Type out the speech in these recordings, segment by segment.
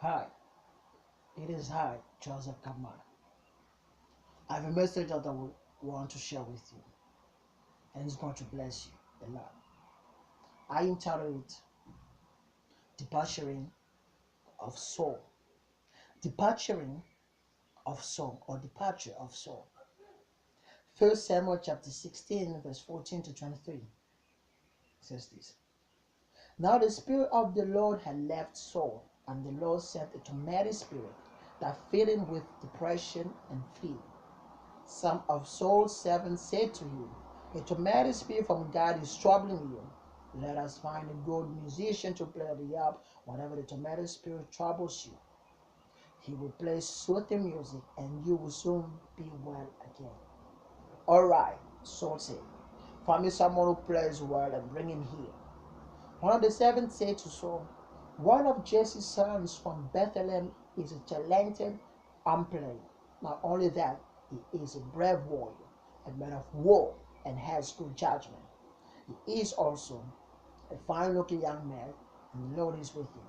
Hi, it is I, Joseph Kamara. I have a message that I would want to share with you, and it's going to bless you a lot. I entitled it Depasturing of Soul. Departuring of Soul, or Departure of Soul. 1 Samuel chapter 16, verse 14 to 23 says this. Now the Spirit of the Lord had left Saul, and the Lord sent a tormenting spirit that filled him with depression and fear. Some of Saul's servants said to him, a tormented spirit from God is troubling you. Let us find a good musician to play the harp whenever the tormented spirit troubles you. He will play soothing music and you will soon be well again. All right, Saul said, find me someone who plays well and bring him here. One of the servants said to Saul, one of Jesse's sons from Bethlehem is a talented arm player. Not only that, he is a brave warrior, a man of war, and has good judgment. He is also a fine-looking young man, and the Lord is with him.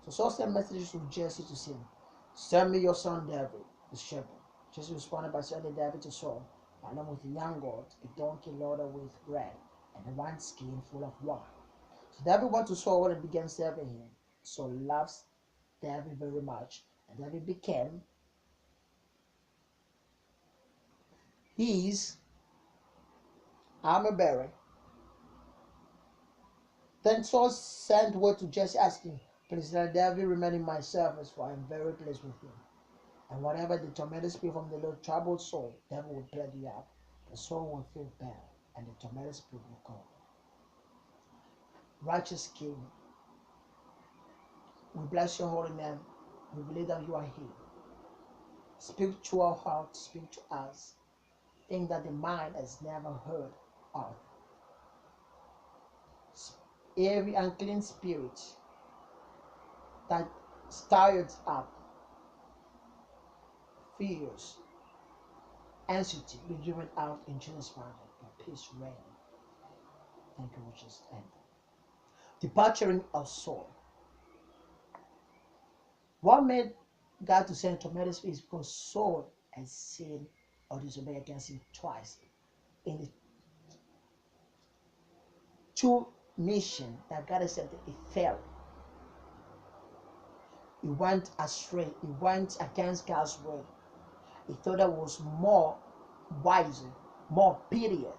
So Saul sent messages to Jesse to say, send me your son David, the shepherd. Jesse responded by sending David to Saul, along with a young goat, a donkey loaded with bread, and a wineskin full of wine. So David went to Saul and began serving him. Saul loves David very much, and David became his armor bearer. Then Saul sent word to Jesse asking, please let David remain in my service, for I am very pleased with him. And whatever the tormented spirit from the Lord troubled Saul, David would play the harp, but Saul would feel bad, and the tormented spirit would come. Righteous King, we bless your holy name. We believe that you are here. Speak to our hearts, speak to us. Things that the mind has never heard of. Every unclean spirit that stirs up fears, anxiety, be driven out in Jesus' name. Your peace reign. Thank you, Jesus. And departuring of Saul. What made God to send tormented spirits? Because Saul had sinned or disobeyed against him twice in the two mission that God has sent. He failed. He went astray. He went against God's word. He thought that was more wiser, more superior,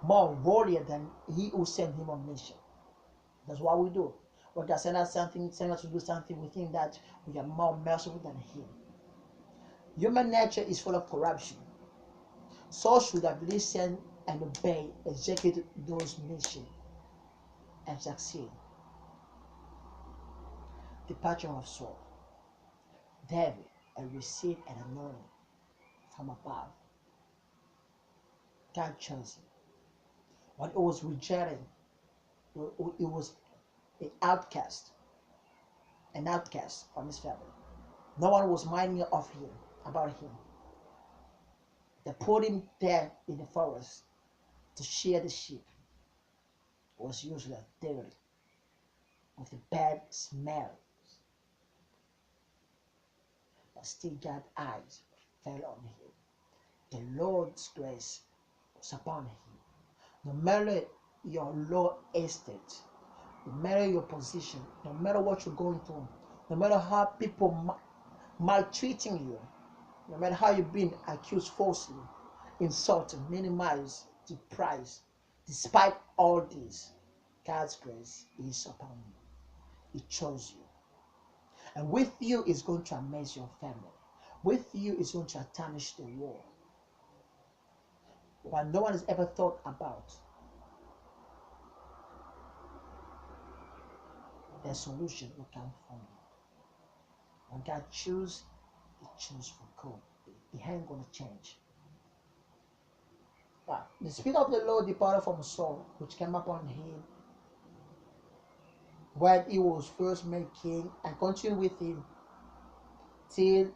more warrior than he who sent him on mission. That's what we do. When God send us something, send us to do something, we think that we are more merciful than him. Human nature is full of corruption. Saul should have listened and obeyed, executed those missions, and succeed. Departure of Saul. David had received an anointing from above. God chose him. When he was rejected, he was an outcast from his family. No one was minding of him, about him. They put him there in the forest to shear the sheep. It was usually dirty, with a bad smell. But still God's eyes fell on him. The Lord's grace was upon him. No matter your low estate, no matter your position, no matter what you're going through, no matter how people maltreating you, no matter how you've been accused falsely, insulted, minimized, deprived, despite all this, God's grace is upon you. He chose you. And with you is going to amaze your family. With you is going to astonish the world. What no one has ever thought about. The solution will come from you. When God chooses, He chooses for good. He ain't going to change. But the Spirit of the Lord departed from Saul, which came upon him when he was first made king, and continued with him till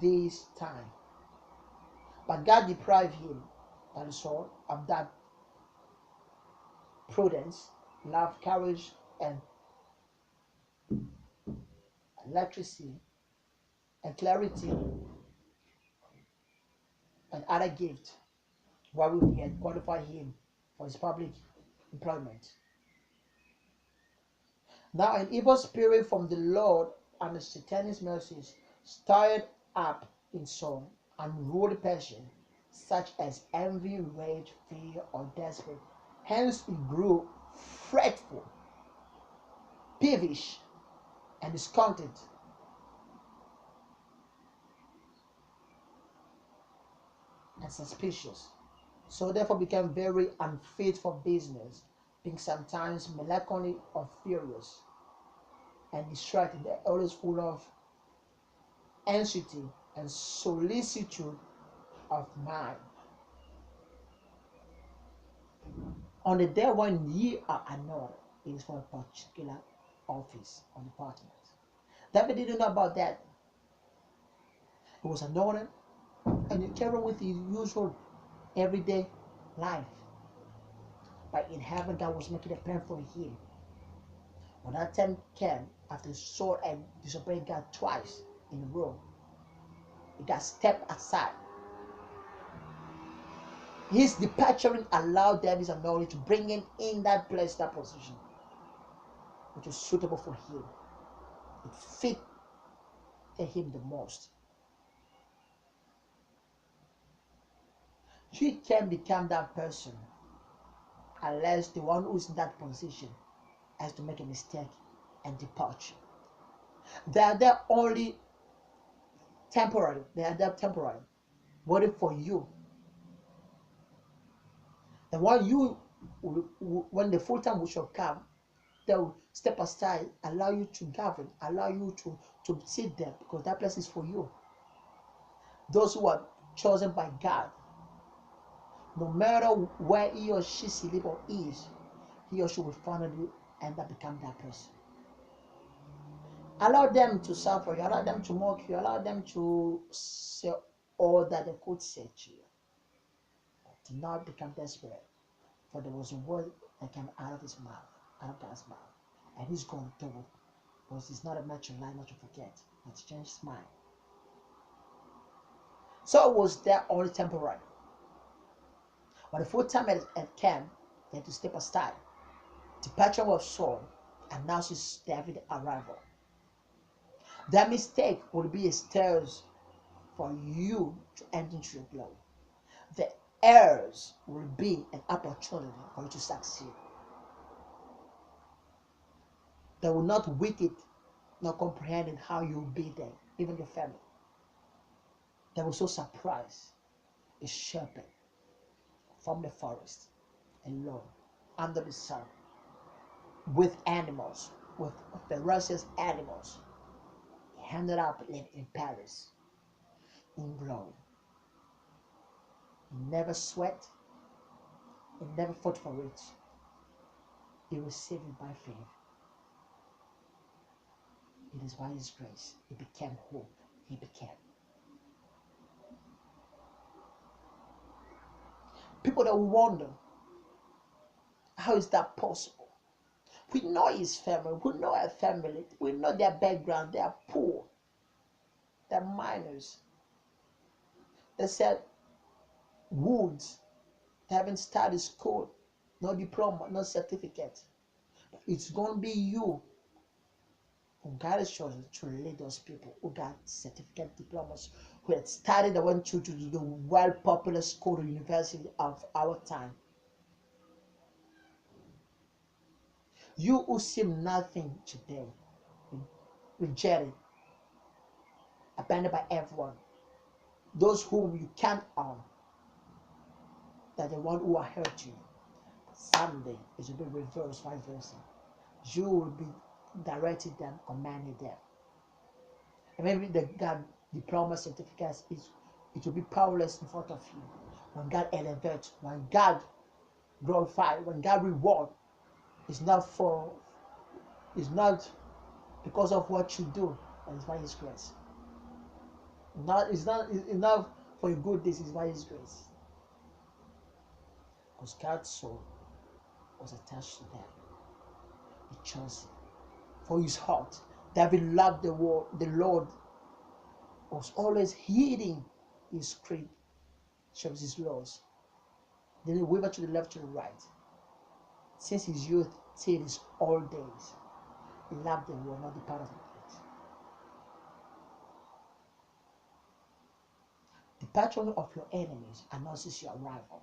this time. But God deprived him, that is Saul, of that prudence, love, courage, and electricity, and clarity, and other gifts, wherewith he had qualified him for his public employment. Now an evil spirit from the Lord and the satanic mercies stirred up in Saul and ruled passion, such as envy, rage, fear, or despair. Hence he grew fretful, peevish, and discontented, and suspicious. So therefore became very unfit for business, being sometimes melancholy or furious, and distracted, always full of anxiety and solicitude of mind. On the day when ye are anointed, it is for a particular office or department. David didn't know about that. He was anointed and he carried on with his usual everyday life. But in heaven, God was making a plan for him. When that time came, after Saul and disobeying God twice in a row, he got stepped aside. His departure allowed David's anointing to bring him in that place, that position, which was suitable for him. It fitted him the most. You can become that person unless the one who's in that position has to make a mistake and depart. They are there only temporary. They are there temporary, waiting for you. And when the full time shall come, they will step aside, allow you to govern, allow you to sit there, because that place is for you. Those who are chosen by God, no matter where he or she sleep or is, he or she will finally end up becoming that person. Allow them to suffer you, allow them to mock you, allow them to say all that they could say to you. Do not become desperate, for there was a word that came out of his mouth, out of God's mouth, and he's going to do it, because he's not a man to lie, not to forget, not to change his mind. So it was there only temporary. When the full time had came, they had to step aside. Departure of Saul announces David's arrival. That mistake would be a stairs for you to enter into your glory. The errors will be an opportunity for you to succeed. They will not wicked, not comprehending how you will be there, even your family. They were so surprised. A shepherd from the forest, alone, under the sun, with animals, with ferocious animals. He ended up living in Paris, in glory. He never sweat, he never fought for it. He received it by faith. It is by his grace he became who he became. People that wonder, how is that possible? We know his family, we know her family, we know their background, they are poor, they're minors. They said Woods, they haven't started school, no diploma, no certificate. It's going to be you who God has chosen to lead those people who got certificate diplomas, who had studied and went to the world popular school or university of our time. You who seem nothing today, rejected, abandoned by everyone, those whom you can't own, that the one who are hurt you, someday it will be reversed, vice versa. You will be directing them, commanding them. And maybe the God diploma certificates it will be powerless in front of you. When God elevates, when God glorifies, when God reward, it's not because of what you do, but it's by his grace. It's not enough for your good deeds, it's by his grace. Because God's soul was attached to them. He chose him for his heart. David loved the word. The Lord was always heeding his scriptures, his laws. Then he wavered to the left, to the right. Since his youth till his old days, he loved the word, not the part of it. The patron of your enemies announces your arrival.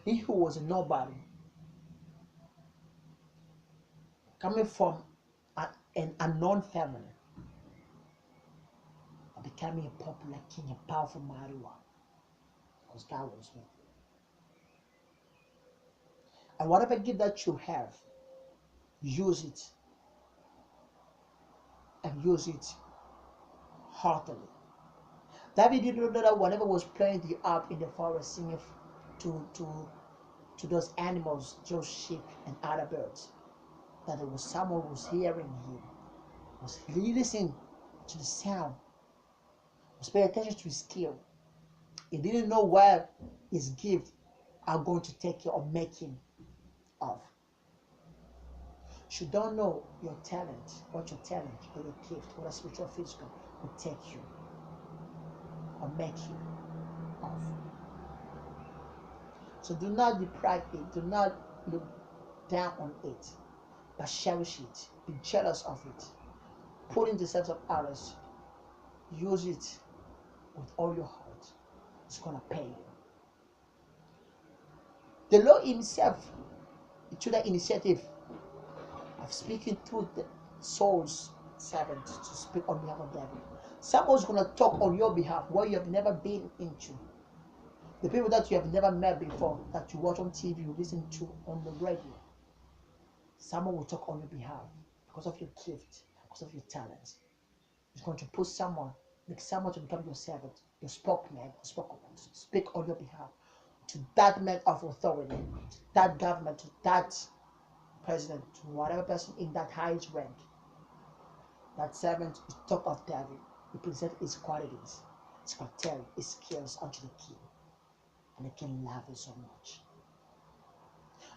He who was a nobody, coming from an unknown family, becoming a popular king, a powerful mighty one, because God was with you. And whatever gift that you have, use it, and use it heartily. David didn't know that whenever was playing the harp in the forest, singing to those animals, those sheep and other birds, that there was someone who was hearing him, was listening to the sound, was paying attention to his skill. He didn't know where his gift are going to take you or make him of. You don't know your talent, what your talent or your gift, whether spiritual or physical, will take you or make you of. So do not deprive it, do not look down on it, but cherish it, be jealous of it, put in the sense of others, use it with all your heart. It's gonna pay you. The Lord Himself took that initiative of speaking through the Saul's servant to speak on behalf of David. Someone's gonna talk on your behalf where you have never been into. The people that you have never met before, that you watch on TV, you listen to on the radio. Someone will talk on your behalf because of your gift, because of your talents. It's going to put someone, make someone to become your servant, your spokesman, speak on your behalf to that man of authority, to that government, to that president, to whatever person in that highest rank. That servant is talk of David. He presents his qualities, his character, his skills unto the king. And the king loves it so much.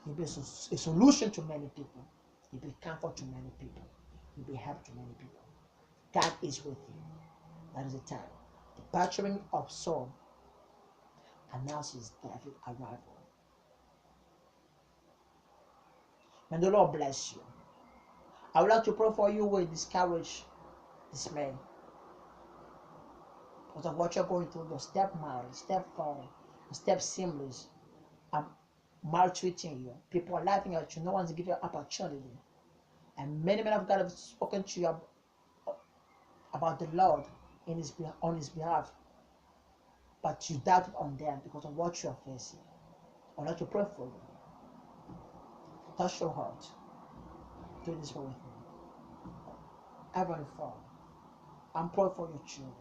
You'll be a solution to many people. You'll be comfort to many people. You'll be help to many people. God is with you. That is the time. The Depasturing of Saul announces David's arrival. May the Lord bless you. I would like to pray for you with discourage, dismay. Because of what you're going through, your stepmother, stepfather, your step-siblings are maltreating you. People are laughing at you. No one's giving you opportunity. And many men of God have spoken to you about the Lord on His behalf. But you doubted on them because of what you are facing. I would like to pray for you. Touch your heart. Do this with me. Heavenly Father, I'm praying for your children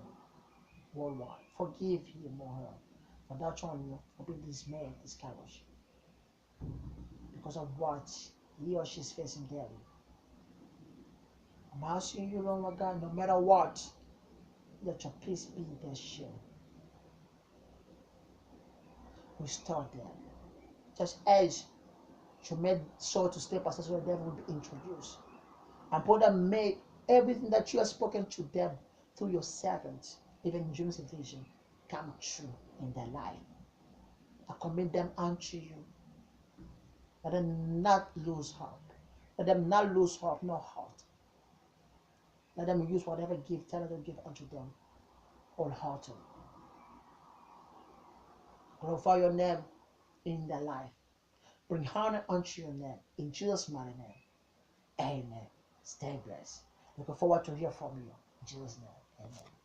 worldwide. Forgive him or her for that one for being dismayed, discouraged because of what he or she is facing daily. I'm asking you, Lord God, no matter what, let your peace be their shield. Restore them. Just as you made Saul to step aside so the devil will be introduced. And put them made everything that you have spoken to them through your servants, even in dreams and vision, come true in their life. I commit them unto you. Let them not lose hope. Let them not lose hope, no heart. Let them use whatever gift, talent you give unto them wholeheartedly. Glorify your name in their life. Bring honor unto your name. In Jesus' mighty name. Amen. Stay blessed. Looking forward to hear from you. In Jesus' name. Amen.